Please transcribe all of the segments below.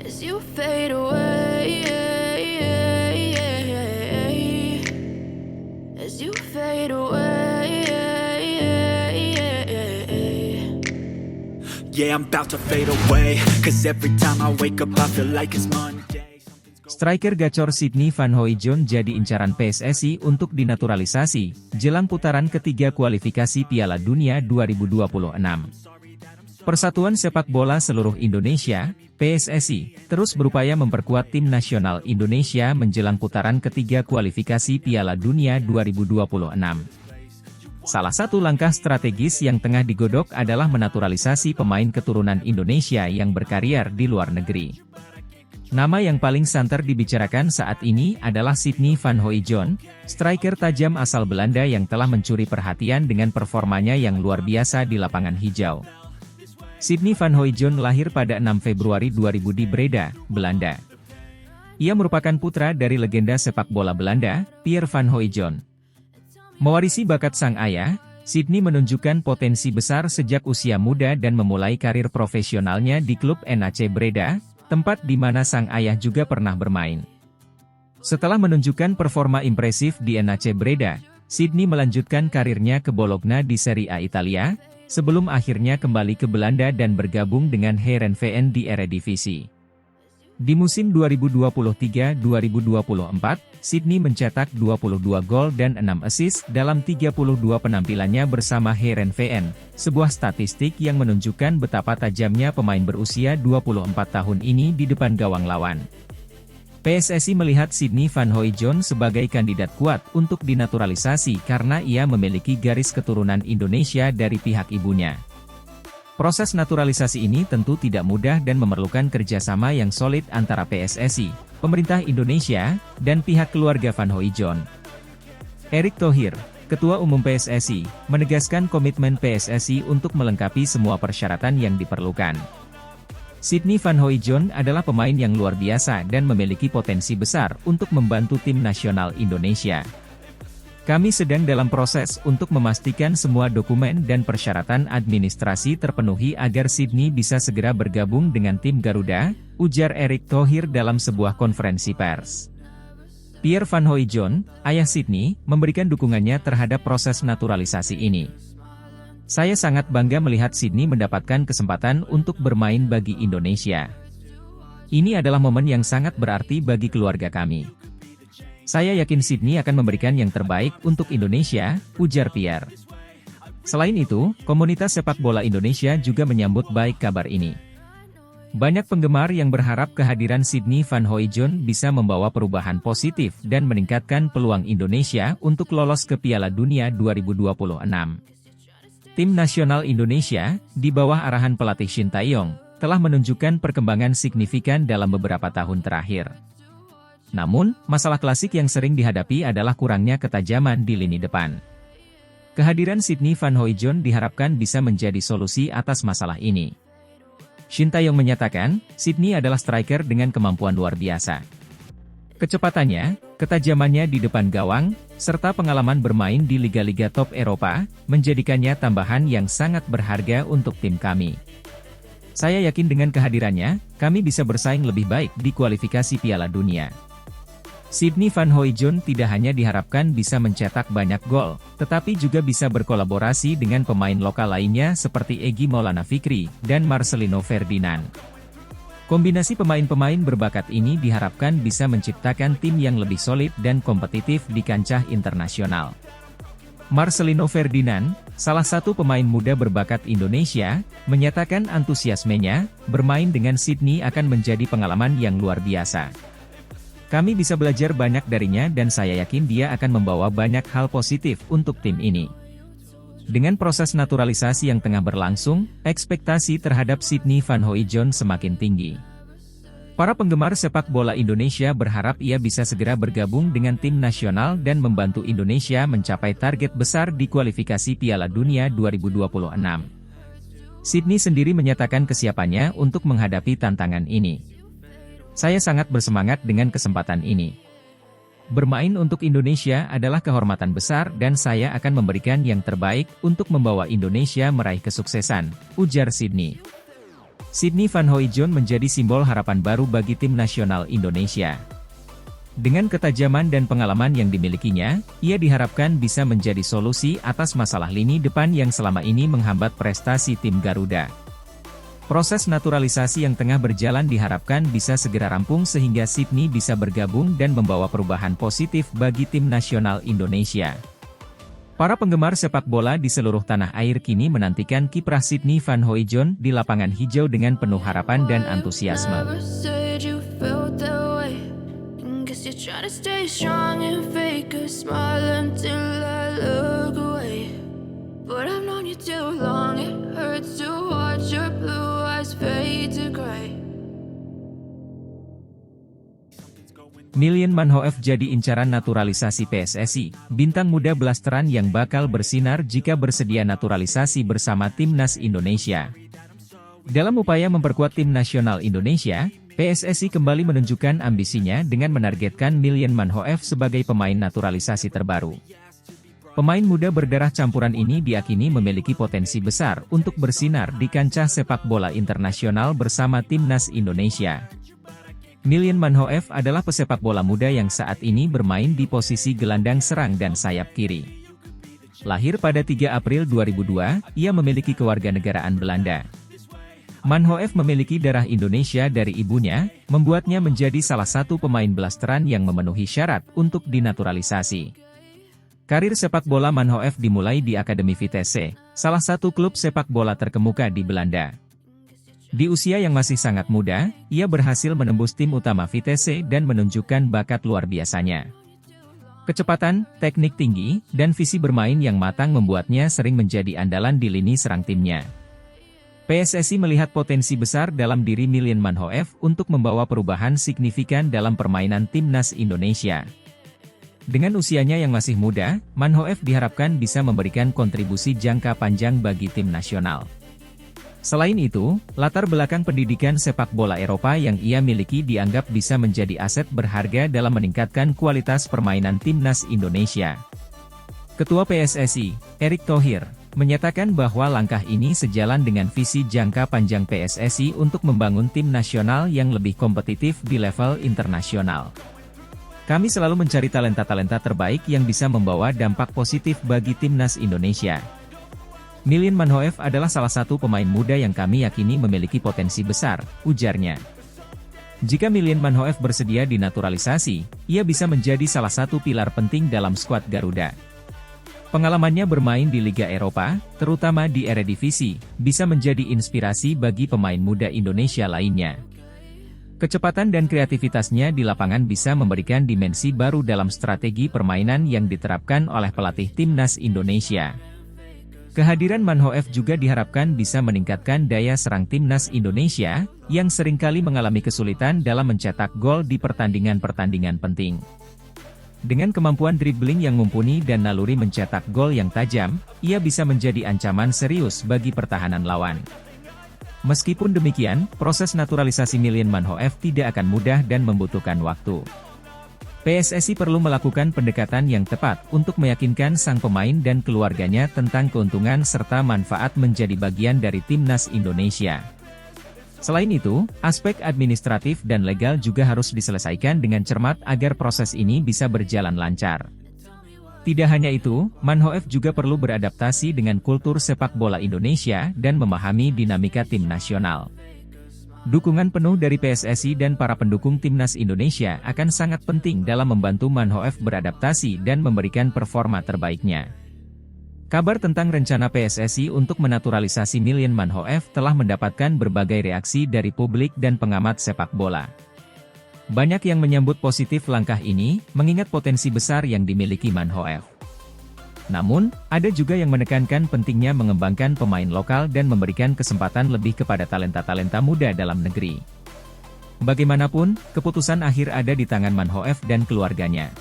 as you fade away, as you fade away. Yeah, I'm about to fade away, cause every time I wake up I feel like it's Monday. Striker gacor Sydney Van Hooijdonk jadi incaran PSSI untuk dinaturalisasi, jelang putaran ketiga kualifikasi Piala Dunia 2026. Persatuan Sepak Bola Seluruh Indonesia, PSSI, terus berupaya memperkuat tim nasional Indonesia menjelang putaran ketiga kualifikasi Piala Dunia 2026. Salah satu langkah strategis yang tengah digodok adalah menaturalisasi pemain keturunan Indonesia yang berkarier di luar negeri. Nama yang paling santer dibicarakan saat ini adalah Sydney Van Hooijdonk, striker tajam asal Belanda yang telah mencuri perhatian dengan performanya yang luar biasa di lapangan hijau. Sydney Van Hooijdonk lahir pada 6 Februari 2000 di Breda, Belanda. Ia merupakan putra dari legenda sepak bola Belanda, Pierre Van Hooijdonk. Mewarisi bakat sang ayah, Sydney menunjukkan potensi besar sejak usia muda dan memulai karir profesionalnya di klub NAC Breda, tempat di mana sang ayah juga pernah bermain. Setelah menunjukkan performa impresif di NAC Breda, Sydney melanjutkan karirnya ke Bologna di Serie A Italia, sebelum akhirnya kembali ke Belanda dan bergabung dengan Heerenveen di Eredivisie. Di musim 2023-2024, Sydney mencetak 22 gol dan 6 assist dalam 32 penampilannya bersama Heerenveen, sebuah statistik yang menunjukkan betapa tajamnya pemain berusia 24 tahun ini di depan gawang lawan. PSSI melihat Sydney Van Hooijdonk sebagai kandidat kuat untuk dinaturalisasi karena ia memiliki garis keturunan Indonesia dari pihak ibunya. Proses naturalisasi ini tentu tidak mudah dan memerlukan kerjasama yang solid antara PSSI, pemerintah Indonesia, dan pihak keluarga Van Hooijdonk. Erick Thohir, Ketua Umum PSSI, menegaskan komitmen PSSI untuk melengkapi semua persyaratan yang diperlukan. Sydney Van Hooijdonk adalah pemain yang luar biasa dan memiliki potensi besar untuk membantu tim nasional Indonesia. Kami sedang dalam proses untuk memastikan semua dokumen dan persyaratan administrasi terpenuhi agar Sydney bisa segera bergabung dengan tim Garuda, ujar Erick Thohir dalam sebuah konferensi pers. Pierre Van Hooijdonk, ayah Sydney, memberikan dukungannya terhadap proses naturalisasi ini. Saya sangat bangga melihat Sydney mendapatkan kesempatan untuk bermain bagi Indonesia. Ini adalah momen yang sangat berarti bagi keluarga kami. Saya yakin Sydney akan memberikan yang terbaik untuk Indonesia, ujar Pierre. Selain itu, komunitas sepak bola Indonesia juga menyambut baik kabar ini. Banyak penggemar yang berharap kehadiran Sydney Van Hooijdonk bisa membawa perubahan positif dan meningkatkan peluang Indonesia untuk lolos ke Piala Dunia 2026. Tim nasional Indonesia, di bawah arahan pelatih Shin Tae-yong, telah menunjukkan perkembangan signifikan dalam beberapa tahun terakhir. Namun, masalah klasik yang sering dihadapi adalah kurangnya ketajaman di lini depan. Kehadiran Sydney Van Hooijdonk diharapkan bisa menjadi solusi atas masalah ini. Shin Tae-yong menyatakan, Sydney adalah striker dengan kemampuan luar biasa. Kecepatannya, ketajamannya di depan gawang, serta pengalaman bermain di liga-liga top Eropa, menjadikannya tambahan yang sangat berharga untuk tim kami. Saya yakin dengan kehadirannya, kami bisa bersaing lebih baik di kualifikasi Piala Dunia. Sydney Van Hooijdonk tidak hanya diharapkan bisa mencetak banyak gol, tetapi juga bisa berkolaborasi dengan pemain lokal lainnya seperti Egy Maulana Fikri dan Marcelino Ferdinand. Kombinasi pemain-pemain berbakat ini diharapkan bisa menciptakan tim yang lebih solid dan kompetitif di kancah internasional. Marcelino Ferdinand, salah satu pemain muda berbakat Indonesia, menyatakan antusiasmenya, bermain dengan Sydney akan menjadi pengalaman yang luar biasa. Kami bisa belajar banyak darinya dan saya yakin dia akan membawa banyak hal positif untuk tim ini. Dengan proses naturalisasi yang tengah berlangsung, ekspektasi terhadap Sydney Van Hooijdonk semakin tinggi. Para penggemar sepak bola Indonesia berharap ia bisa segera bergabung dengan tim nasional dan membantu Indonesia mencapai target besar di kualifikasi Piala Dunia 2026. Sydney sendiri menyatakan kesiapannya untuk menghadapi tantangan ini. Saya sangat bersemangat dengan kesempatan ini. Bermain untuk Indonesia adalah kehormatan besar dan saya akan memberikan yang terbaik untuk membawa Indonesia meraih kesuksesan, ujar Sydney. Sydney Van Hooijdonk menjadi simbol harapan baru bagi tim nasional Indonesia. Dengan ketajaman dan pengalaman yang dimilikinya, ia diharapkan bisa menjadi solusi atas masalah lini depan yang selama ini menghambat prestasi tim Garuda. Proses naturalisasi yang tengah berjalan diharapkan bisa segera rampung sehingga Sydney bisa bergabung dan membawa perubahan positif bagi tim nasional Indonesia. Para penggemar sepak bola di seluruh tanah air kini menantikan kiprah Sydney Van Hooijdonk di lapangan hijau dengan penuh harapan dan antusiasme. Never said you felt that way. Guess you're trying to stay strong and fake a smile until I look away. But I've known you too long, it hurts to watch your blue eyes fade to gray. Milien Manhoef jadi incaran naturalisasi PSSI, bintang muda blasteran yang bakal bersinar jika bersedia naturalisasi bersama Timnas Indonesia. Dalam upaya memperkuat tim nasional Indonesia, PSSI kembali menunjukkan ambisinya dengan menargetkan Milien Manhoef sebagai pemain naturalisasi terbaru. Pemain muda berdarah campuran ini diyakini memiliki potensi besar untuk bersinar di kancah sepak bola internasional bersama Timnas Indonesia. Milien Manhoef adalah pesepak bola muda yang saat ini bermain di posisi gelandang serang dan sayap kiri. Lahir pada 3 April 2002, ia memiliki kewarganegaraan Belanda. Manhoef memiliki darah Indonesia dari ibunya, membuatnya menjadi salah satu pemain blasteran yang memenuhi syarat untuk dinaturalisasi. Karir sepak bola Manhoef dimulai di Akademi Vitesse, salah satu klub sepak bola terkemuka di Belanda. Di usia yang masih sangat muda, ia berhasil menembus tim utama Vitesse dan menunjukkan bakat luar biasanya. Kecepatan, teknik tinggi, dan visi bermain yang matang membuatnya sering menjadi andalan di lini serang timnya. PSSI melihat potensi besar dalam diri Milien Manhoef untuk membawa perubahan signifikan dalam permainan Timnas Indonesia. Dengan usianya yang masih muda, Manhoef diharapkan bisa memberikan kontribusi jangka panjang bagi tim nasional. Selain itu, latar belakang pendidikan sepak bola Eropa yang ia miliki dianggap bisa menjadi aset berharga dalam meningkatkan kualitas permainan Timnas Indonesia. Ketua PSSI, Erick Thohir, menyatakan bahwa langkah ini sejalan dengan visi jangka panjang PSSI untuk membangun tim nasional yang lebih kompetitif di level internasional. Kami selalu mencari talenta-talenta terbaik yang bisa membawa dampak positif bagi Timnas Indonesia. Milien Manhoef adalah salah satu pemain muda yang kami yakini memiliki potensi besar, ujarnya. Jika Milien Manhoef bersedia dinaturalisasi, ia bisa menjadi salah satu pilar penting dalam skuad Garuda. Pengalamannya bermain di Liga Eropa, terutama di Eredivisie, bisa menjadi inspirasi bagi pemain muda Indonesia lainnya. Kecepatan dan kreativitasnya di lapangan bisa memberikan dimensi baru dalam strategi permainan yang diterapkan oleh pelatih Timnas Indonesia. Kehadiran Manhoef juga diharapkan bisa meningkatkan daya serang Timnas Indonesia, yang seringkali mengalami kesulitan dalam mencetak gol di pertandingan-pertandingan penting. Dengan kemampuan dribbling yang mumpuni dan naluri mencetak gol yang tajam, ia bisa menjadi ancaman serius bagi pertahanan lawan. Meskipun demikian, proses naturalisasi Milien Manhoef tidak akan mudah dan membutuhkan waktu. PSSI perlu melakukan pendekatan yang tepat untuk meyakinkan sang pemain dan keluarganya tentang keuntungan serta manfaat menjadi bagian dari Timnas Indonesia. Selain itu, aspek administratif dan legal juga harus diselesaikan dengan cermat agar proses ini bisa berjalan lancar. Tidak hanya itu, Manhoef juga perlu beradaptasi dengan kultur sepak bola Indonesia dan memahami dinamika tim nasional. Dukungan penuh dari PSSI dan para pendukung Timnas Indonesia akan sangat penting dalam membantu Manhoef beradaptasi dan memberikan performa terbaiknya. Kabar tentang rencana PSSI untuk menaturalisasi Milien Manhoef telah mendapatkan berbagai reaksi dari publik dan pengamat sepak bola. Banyak yang menyambut positif langkah ini, mengingat potensi besar yang dimiliki Manhoef. Namun, ada juga yang menekankan pentingnya mengembangkan pemain lokal dan memberikan kesempatan lebih kepada talenta-talenta muda dalam negeri. Bagaimanapun, keputusan akhir ada di tangan Manhoef dan keluarganya.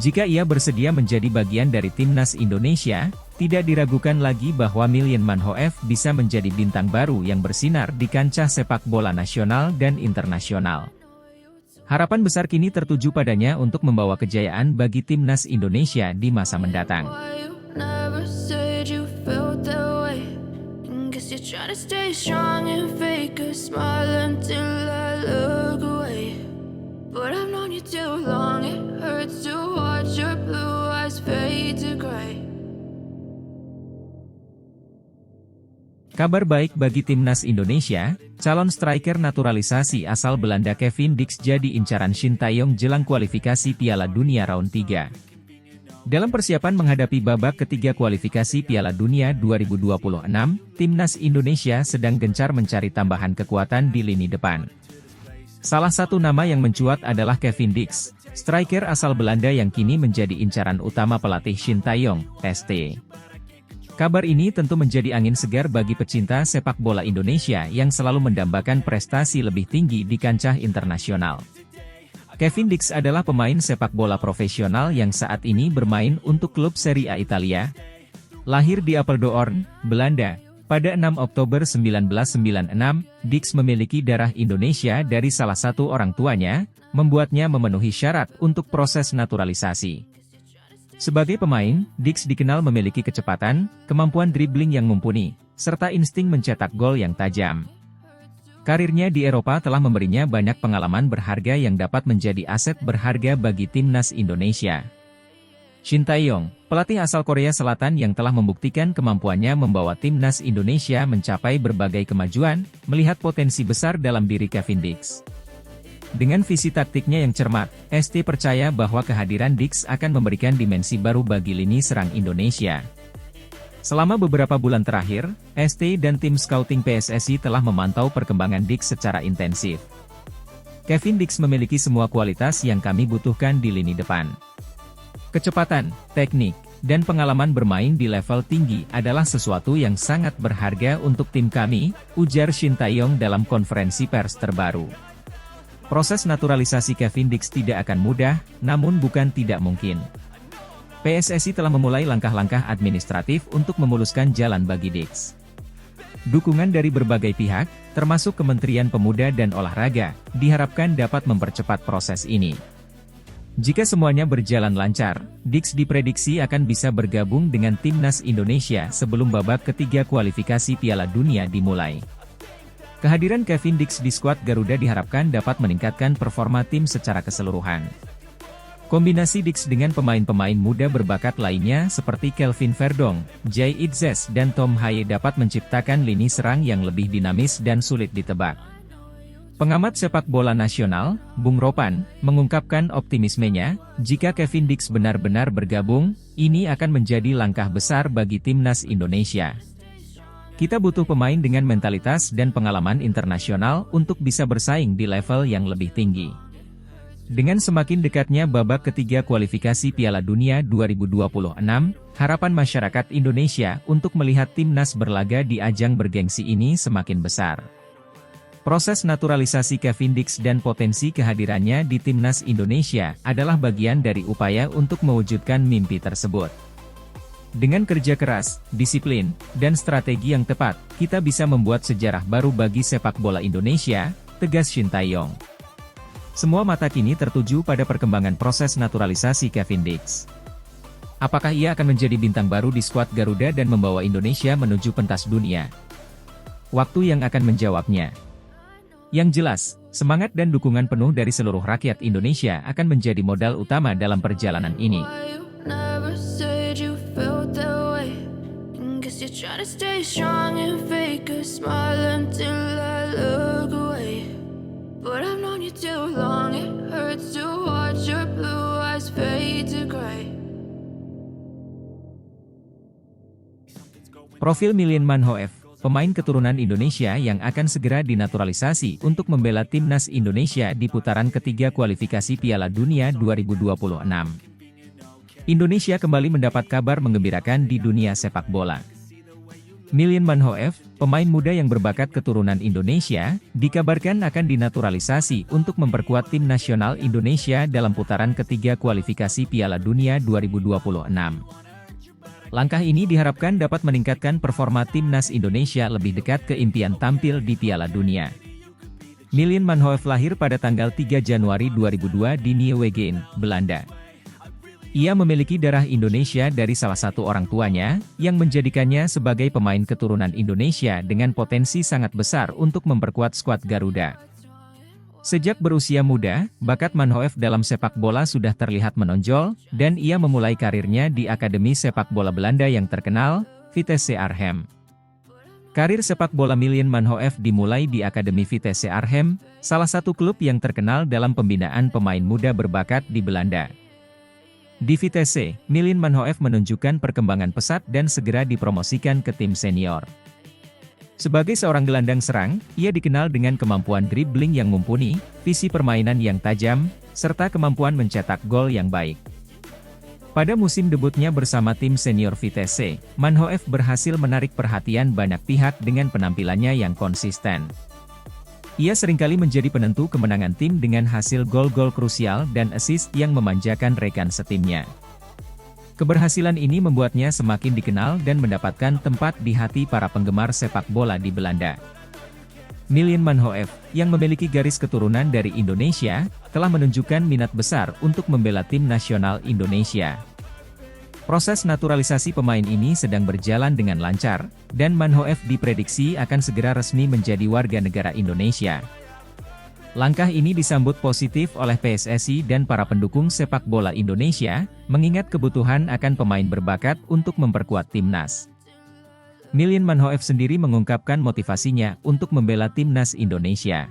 Jika ia bersedia menjadi bagian dari Timnas Indonesia, tidak diragukan lagi bahwa Milien Manhoef bisa menjadi bintang baru yang bersinar di kancah sepak bola nasional dan internasional. Harapan besar kini tertuju padanya untuk membawa kejayaan bagi Timnas Indonesia di masa mendatang. Why you never said you felt that way? Guess you're try to stay strong and fake a smile until I look away. But I've known you too long, it hurts to watch your blue eyes fade to gray. Kabar baik bagi timnas Indonesia, calon striker naturalisasi asal Belanda Kevin Dix jadi incaran Shin Tae-yong jelang kualifikasi Piala Dunia Round 3. Dalam persiapan menghadapi babak ketiga kualifikasi Piala Dunia 2026, timnas Indonesia sedang gencar mencari tambahan kekuatan di lini depan. Salah satu nama yang mencuat adalah Kevin Dix, striker asal Belanda yang kini menjadi incaran utama pelatih Shin Tae-yong, ST. Kabar ini tentu menjadi angin segar bagi pecinta sepak bola Indonesia yang selalu mendambakan prestasi lebih tinggi di kancah internasional. Kevin Dix adalah pemain sepak bola profesional yang saat ini bermain untuk klub Serie A Italia. Lahir di Apeldoorn, Belanda, pada 6 Oktober 1996, Dix memiliki darah Indonesia dari salah satu orang tuanya, membuatnya memenuhi syarat untuk proses naturalisasi. Sebagai pemain, Dix dikenal memiliki kecepatan, kemampuan dribbling yang mumpuni, serta insting mencetak gol yang tajam. Karirnya di Eropa telah memberinya banyak pengalaman berharga yang dapat menjadi aset berharga bagi timnas Indonesia. Shin Tae-yong, pelatih asal Korea Selatan yang telah membuktikan kemampuannya membawa timnas Indonesia mencapai berbagai kemajuan, melihat potensi besar dalam diri Kevin Dix. Dengan visi taktiknya yang cermat, ST percaya bahwa kehadiran Dix akan memberikan dimensi baru bagi lini serang Indonesia. Selama beberapa bulan terakhir, ST dan tim scouting PSSI telah memantau perkembangan Dix secara intensif. Kevin Dix memiliki semua kualitas yang kami butuhkan di lini depan. Kecepatan, teknik, dan pengalaman bermain di level tinggi adalah sesuatu yang sangat berharga untuk tim kami, ujar Shin Tae-yong dalam konferensi pers terbaru. Proses naturalisasi Kevin Dix tidak akan mudah, namun bukan tidak mungkin. PSSI telah memulai langkah-langkah administratif untuk memuluskan jalan bagi Dix. Dukungan dari berbagai pihak, termasuk Kementerian Pemuda dan Olahraga, diharapkan dapat mempercepat proses ini. Jika semuanya berjalan lancar, Dix diprediksi akan bisa bergabung dengan timnas Indonesia sebelum babak ketiga kualifikasi Piala Dunia dimulai. Kehadiran Kevin Dix di skuad Garuda diharapkan dapat meningkatkan performa tim secara keseluruhan. Kombinasi Dix dengan pemain-pemain muda berbakat lainnya seperti Kelvin Verdong, Jay Itzes dan Tom Haye dapat menciptakan lini serang yang lebih dinamis dan sulit ditebak. Pengamat sepak bola nasional, Bung Ropan, mengungkapkan optimismenya, jika Kevin Dix benar-benar bergabung, ini akan menjadi langkah besar bagi timnas Indonesia. Kita butuh pemain dengan mentalitas dan pengalaman internasional untuk bisa bersaing di level yang lebih tinggi. Dengan semakin dekatnya babak ketiga kualifikasi Piala Dunia 2026, harapan masyarakat Indonesia untuk melihat timnas berlaga di ajang bergengsi ini semakin besar. Proses naturalisasi Kevin Dix dan potensi kehadirannya di timnas Indonesia adalah bagian dari upaya untuk mewujudkan mimpi tersebut. Dengan kerja keras, disiplin, dan strategi yang tepat, kita bisa membuat sejarah baru bagi sepak bola Indonesia, tegas Shin Tae-yong. Semua mata kini tertuju pada perkembangan proses naturalisasi Kevin Dix. Apakah ia akan menjadi bintang baru di skuad Garuda dan membawa Indonesia menuju pentas dunia? Waktu yang akan menjawabnya. Yang jelas, semangat dan dukungan penuh dari seluruh rakyat Indonesia akan menjadi modal utama dalam perjalanan ini. You try to stay strong and fake a smile until I look away. But I've known you too long, it hurts to watch your blue eyes fade to gray. Profil Million Man Hoef, pemain keturunan Indonesia yang akan segera dinaturalisasi untuk membela timnas Indonesia di putaran ketiga kualifikasi Piala Dunia 2026. Indonesia kembali mendapat kabar menggembirakan di dunia sepak bola. Million Man Hoef, pemain muda yang berbakat keturunan Indonesia, dikabarkan akan dinaturalisasi untuk memperkuat tim nasional Indonesia dalam putaran ketiga kualifikasi Piala Dunia 2026. Langkah ini diharapkan dapat meningkatkan performa timnas Indonesia lebih dekat ke impian tampil di Piala Dunia. Million Man Hoef lahir pada tanggal 3 Januari 2002 di Nieuwegein, Belanda. Ia memiliki darah Indonesia dari salah satu orang tuanya, yang menjadikannya sebagai pemain keturunan Indonesia dengan potensi sangat besar untuk memperkuat skuad Garuda. Sejak berusia muda, bakat Manhoef dalam sepak bola sudah terlihat menonjol, dan ia memulai karirnya di Akademi Sepak Bola Belanda yang terkenal, Vitesse Arnhem. Karir sepak bola Miljan Manhoef dimulai di Akademi Vitesse Arnhem, salah satu klub yang terkenal dalam pembinaan pemain muda berbakat di Belanda. Di Vitesse, Miljan Manhoef menunjukkan perkembangan pesat dan segera dipromosikan ke tim senior. Sebagai seorang gelandang serang, ia dikenal dengan kemampuan dribbling yang mumpuni, visi permainan yang tajam, serta kemampuan mencetak gol yang baik. Pada musim debutnya bersama tim senior Vitesse, Manhoef berhasil menarik perhatian banyak pihak dengan penampilannya yang konsisten. Ia seringkali menjadi penentu kemenangan tim dengan hasil gol-gol krusial dan assist yang memanjakan rekan setimnya. Keberhasilan ini membuatnya semakin dikenal dan mendapatkan tempat di hati para penggemar sepak bola di Belanda. Miljan Manhoef, yang memiliki garis keturunan dari Indonesia, telah menunjukkan minat besar untuk membela tim nasional Indonesia. Proses naturalisasi pemain ini sedang berjalan dengan lancar, dan Manhoef diprediksi akan segera resmi menjadi warga negara Indonesia. Langkah ini disambut positif oleh PSSI dan para pendukung sepak bola Indonesia, mengingat kebutuhan akan pemain berbakat untuk memperkuat timnas. Miljan Manhoef sendiri mengungkapkan motivasinya untuk membela timnas Indonesia.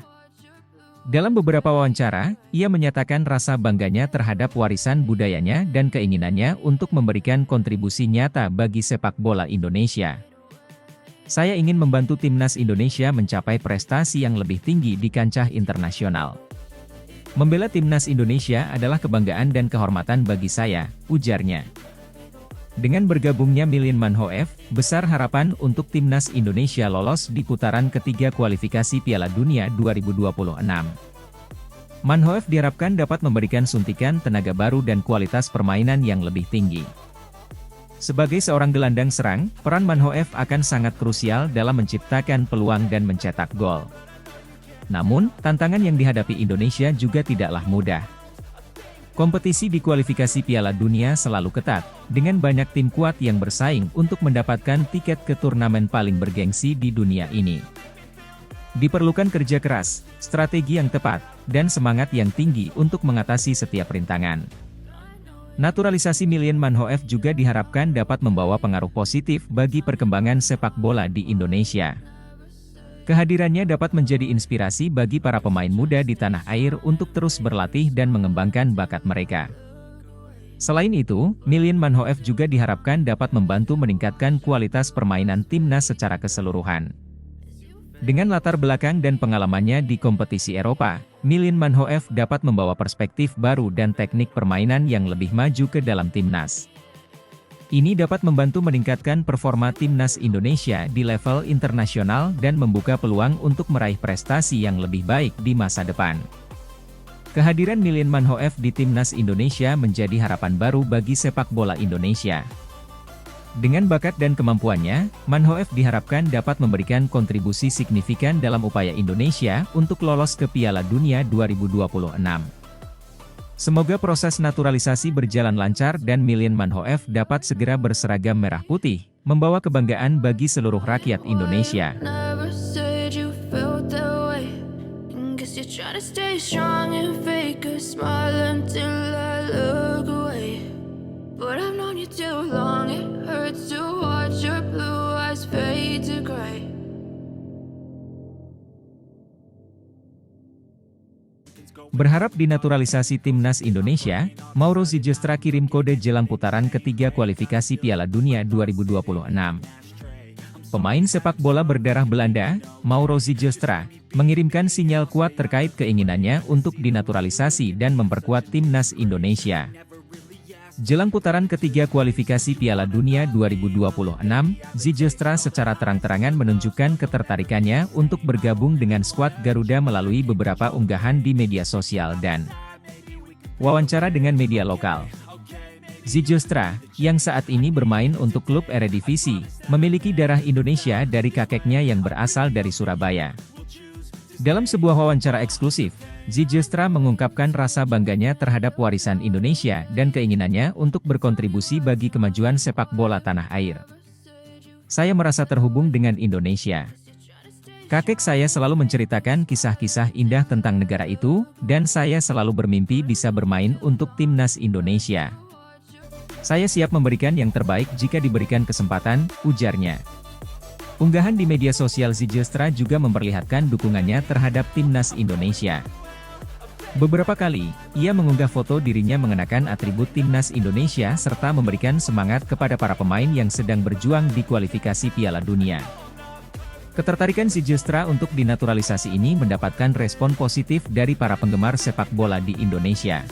Dalam beberapa wawancara, ia menyatakan rasa bangganya terhadap warisan budayanya dan keinginannya untuk memberikan kontribusi nyata bagi sepak bola Indonesia. Saya ingin membantu timnas Indonesia mencapai prestasi yang lebih tinggi di kancah internasional. Membela timnas Indonesia adalah kebanggaan dan kehormatan bagi saya, ujarnya. Dengan bergabungnya Miljan Manhoef, besar harapan untuk timnas Indonesia lolos di putaran ketiga kualifikasi Piala Dunia 2026. Manhoef diharapkan dapat memberikan suntikan tenaga baru dan kualitas permainan yang lebih tinggi. Sebagai seorang gelandang serang, peran Manhoef akan sangat krusial dalam menciptakan peluang dan mencetak gol. Namun, tantangan yang dihadapi Indonesia juga tidaklah mudah. Kompetisi di kualifikasi Piala Dunia selalu ketat, dengan banyak tim kuat yang bersaing untuk mendapatkan tiket ke turnamen paling bergengsi di dunia ini. Diperlukan kerja keras, strategi yang tepat, dan semangat yang tinggi untuk mengatasi setiap rintangan. Naturalisasi Miljan Manhoef juga diharapkan dapat membawa pengaruh positif bagi perkembangan sepak bola di Indonesia. Kehadirannya dapat menjadi inspirasi bagi para pemain muda di tanah air untuk terus berlatih dan mengembangkan bakat mereka. Selain itu, Miljan Manhoef juga diharapkan dapat membantu meningkatkan kualitas permainan timnas secara keseluruhan. Dengan latar belakang dan pengalamannya di kompetisi Eropa, Miljan Manhoef dapat membawa perspektif baru dan teknik permainan yang lebih maju ke dalam timnas. Ini dapat membantu meningkatkan performa timnas Indonesia di level internasional dan membuka peluang untuk meraih prestasi yang lebih baik di masa depan. Kehadiran Miljan Manhoef di timnas Indonesia menjadi harapan baru bagi sepak bola Indonesia. Dengan bakat dan kemampuannya, Manhoef diharapkan dapat memberikan kontribusi signifikan dalam upaya Indonesia untuk lolos ke Piala Dunia 2026. Semoga proses naturalisasi berjalan lancar dan Miljan Manhoef dapat segera berseragam merah putih, membawa kebanggaan bagi seluruh rakyat Indonesia. Berharap dinaturalisasi timnas Indonesia, Mauro Ziljestra kirim kode jelang putaran ketiga kualifikasi Piala Dunia 2026. Pemain sepak bola berdarah Belanda, Mauro Ziljestra, mengirimkan sinyal kuat terkait keinginannya untuk dinaturalisasi dan memperkuat timnas Indonesia. Jelang putaran ketiga kualifikasi Piala Dunia 2026, Ziljestra secara terang-terangan menunjukkan ketertarikannya untuk bergabung dengan skuad Garuda melalui beberapa unggahan di media sosial dan wawancara dengan media lokal. Ziljestra, yang saat ini bermain untuk klub Eredivisie, memiliki darah Indonesia dari kakeknya yang berasal dari Surabaya. Dalam sebuah wawancara eksklusif, Zijlstra mengungkapkan rasa bangganya terhadap warisan Indonesia dan keinginannya untuk berkontribusi bagi kemajuan sepak bola tanah air. Saya merasa terhubung dengan Indonesia. Kakek saya selalu menceritakan kisah-kisah indah tentang negara itu, dan saya selalu bermimpi bisa bermain untuk timnas Indonesia. Saya siap memberikan yang terbaik jika diberikan kesempatan, ujarnya. Unggahan di media sosial Zijlstra juga memperlihatkan dukungannya terhadap timnas Indonesia. Beberapa kali, ia mengunggah foto dirinya mengenakan atribut timnas Indonesia serta memberikan semangat kepada para pemain yang sedang berjuang di kualifikasi Piala Dunia. Ketertarikan Zijlstra untuk dinaturalisasi ini mendapatkan respon positif dari para penggemar sepak bola di Indonesia.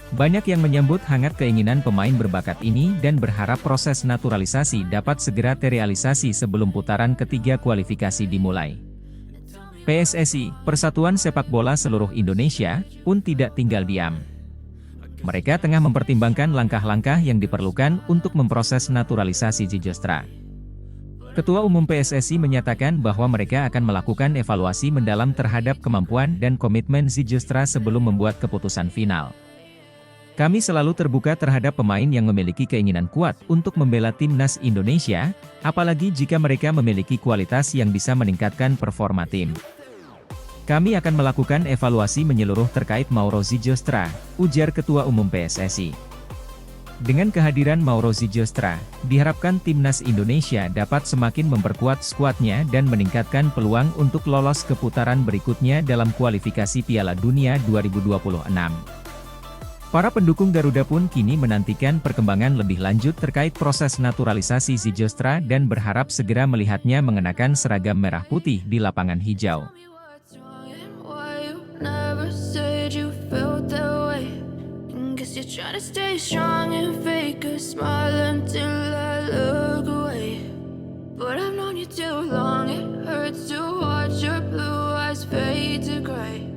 Banyak yang menyambut hangat keinginan pemain berbakat ini dan berharap proses naturalisasi dapat segera terrealisasi sebelum putaran ketiga kualifikasi dimulai. PSSI, Persatuan Sepak Bola Seluruh Indonesia, pun tidak tinggal diam. Mereka tengah mempertimbangkan langkah-langkah yang diperlukan untuk memproses naturalisasi Zijlstra. Ketua Umum PSSI menyatakan bahwa mereka akan melakukan evaluasi mendalam terhadap kemampuan dan komitmen Zijlstra sebelum membuat keputusan final. Kami selalu terbuka terhadap pemain yang memiliki keinginan kuat untuk membela timnas Indonesia, apalagi jika mereka memiliki kualitas yang bisa meningkatkan performa tim. Kami akan melakukan evaluasi menyeluruh terkait Mauro Zijlstra, ujar Ketua Umum PSSI. Dengan kehadiran Mauro Zijlstra, diharapkan timnas Indonesia dapat semakin memperkuat skuadnya dan meningkatkan peluang untuk lolos ke putaran berikutnya dalam kualifikasi Piala Dunia 2026. Para pendukung Garuda pun kini menantikan perkembangan lebih lanjut terkait proses naturalisasi Zijlstra dan berharap segera melihatnya mengenakan seragam merah putih di lapangan hijau. But I've known you too long, it hurts to watch your blue eyes fade to gray.